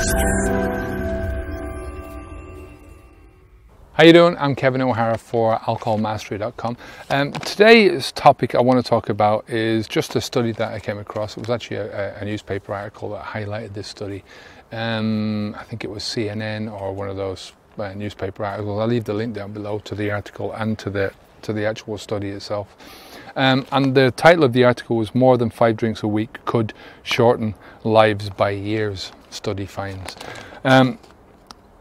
How you doing? I'm Kevin O'Hara for alcoholmastery.com. Today's topic I want to talk about is just a study that I came across. It was actually a newspaper article that highlighted this study. I think it was CNN or one of those newspaper articles. I'll leave the link down below to the article and to the actual study itself. And the title of the article was "More than 5 drinks a week could shorten lives by years, study finds."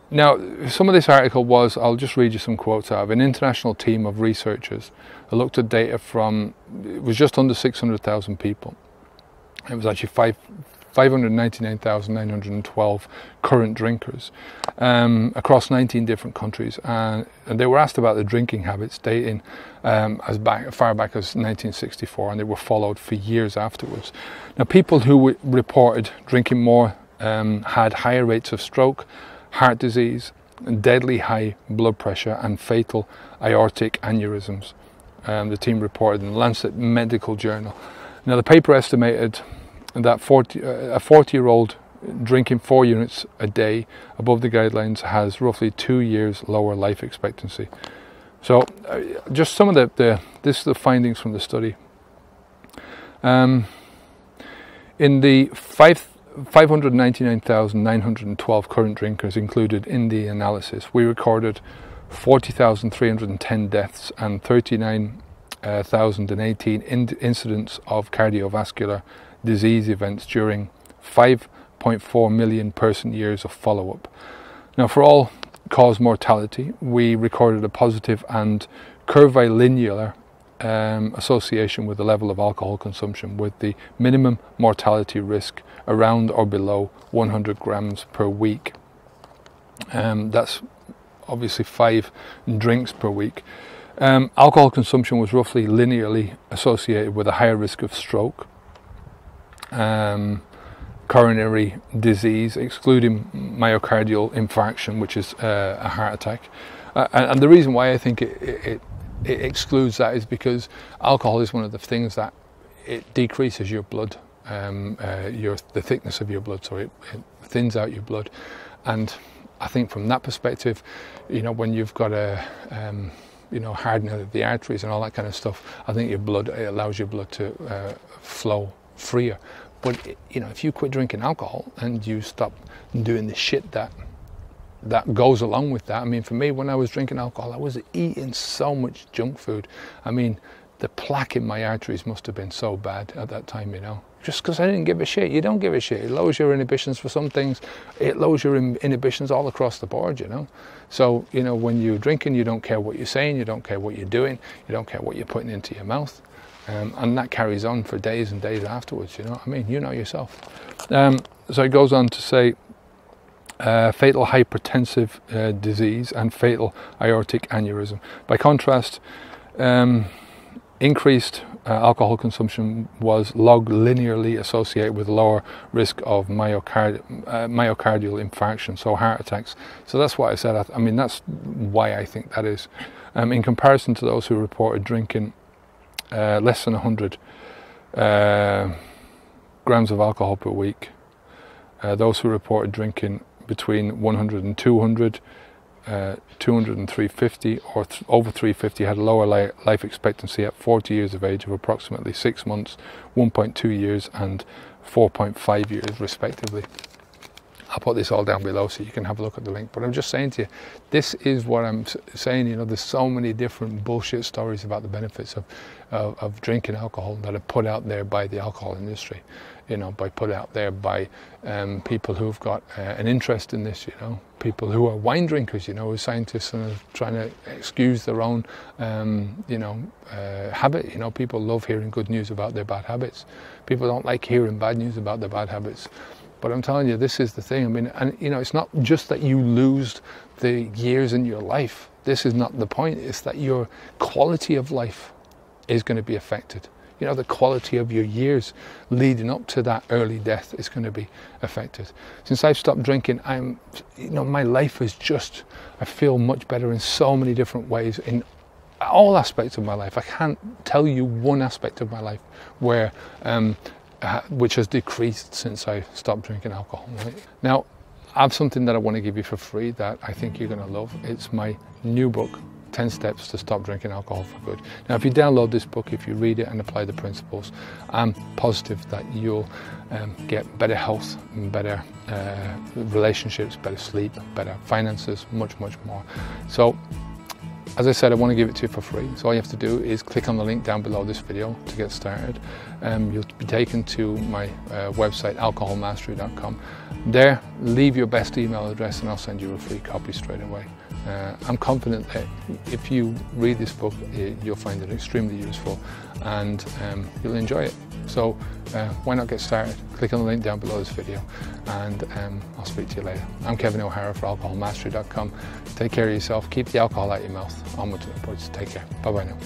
Now, some of this article was, I'll just read you some quotes out of an international team of researchers who looked at data from, it was just under 600,000 people. It was actually 599,912 current drinkers across 19 different countries, and they were asked about their drinking habits dating as far back as 1964, and they were followed for years afterwards. Now, people who reported drinking more had higher rates of stroke, heart disease, deadly high blood pressure and fatal aortic aneurysms. The team reported in the Lancet Medical Journal. Now, the paper estimated that a 40-year-old drinking 4 units a day above the guidelines has roughly 2 years lower life expectancy. So just some of this is the findings from the study. In the 599,912 current drinkers included in the analysis, we recorded 40,310 deaths and 39,018 incidents of cardiovascular disease events during 5.4 million person years of follow-up. Now, for all cause mortality, we recorded a positive and curvilinear association with the level of alcohol consumption, with the minimum mortality risk around or below 100 grams per week. That's obviously 5 drinks per week. Alcohol consumption was roughly linearly associated with a higher risk of stroke, coronary disease, excluding myocardial infarction, which is a heart attack. And the reason why I think it excludes that is because alcohol is one of the things that it decreases your blood, the thickness of your blood, so it thins out your blood. And I think from that perspective, when you've got a hardening of the arteries and all that kind of stuff, I think it allows your blood to flow freer. But if you quit drinking alcohol and you stop doing the shit that goes along with that. I mean, for me, when I was drinking alcohol, I was eating so much junk food. I mean, the plaque in my arteries must have been so bad at that time, just because I didn't give a shit. You don't give a shit. It lowers your inhibitions for some things. It lowers your inhibitions all across the board, So, when you're drinking, you don't care what you're saying, you don't care what you're doing, you don't care what you're putting into your mouth. And that carries on for days and days afterwards, I mean, yourself. So it goes on to say, fatal hypertensive disease and fatal aortic aneurysm. By contrast, increased alcohol consumption was log linearly associated with lower risk of myocardial infarction, so heart attacks. So that's what I said. I mean, that's why I think that is. In comparison to those who reported drinking less than 100 grams of alcohol per week, those who reported drinking between 100 and 200, 200 and 350, or over 350 had a lower life expectancy at 40 years of age of approximately 6 months, 1.2 years and 4.5 years respectively. I'll put this all down below so you can have a look at the link. But I'm just saying to you, this is what I'm saying. There's so many different bullshit stories about the benefits of drinking alcohol that are put out there by the alcohol industry, put out there by people who've got an interest in this, people who are wine drinkers, who scientists are trying to excuse their own, habit. People love hearing good news about their bad habits. People don't like hearing bad news about their bad habits. But I'm telling you, this is the thing. I mean, and it's not just that you lose the years in your life. This is not the point. It's that your quality of life is going to be affected. The quality of your years leading up to that early death is going to be affected. Since I've stopped drinking, my life is just, I feel much better in so many different ways in all aspects of my life. I can't tell you one aspect of my life where which has decreased since I stopped drinking alcohol. Right? Now, I have something that I want to give you for free that I think you're going to love. It's my new book, 10 Steps to Stop Drinking Alcohol for Good. Now, if you download this book, if you read it and apply the principles, I'm positive that you'll get better health, better relationships, better sleep, better finances, much, much more. So, as I said, I want to give it to you for free. So all you have to do is click on the link down below this video to get started. You'll be taken to my website, alcoholmastery.com. There, leave your best email address and I'll send you a free copy straight away. I'm confident that if you read this book, you'll find it extremely useful and you'll enjoy it. So why not get started? Click on the link down below this video and I'll speak to you later. I'm Kevin O'Hara for alcoholmastery.com. Take care of yourself, keep the alcohol out of your mouth. Onwards and upwards. Take care. Bye bye now.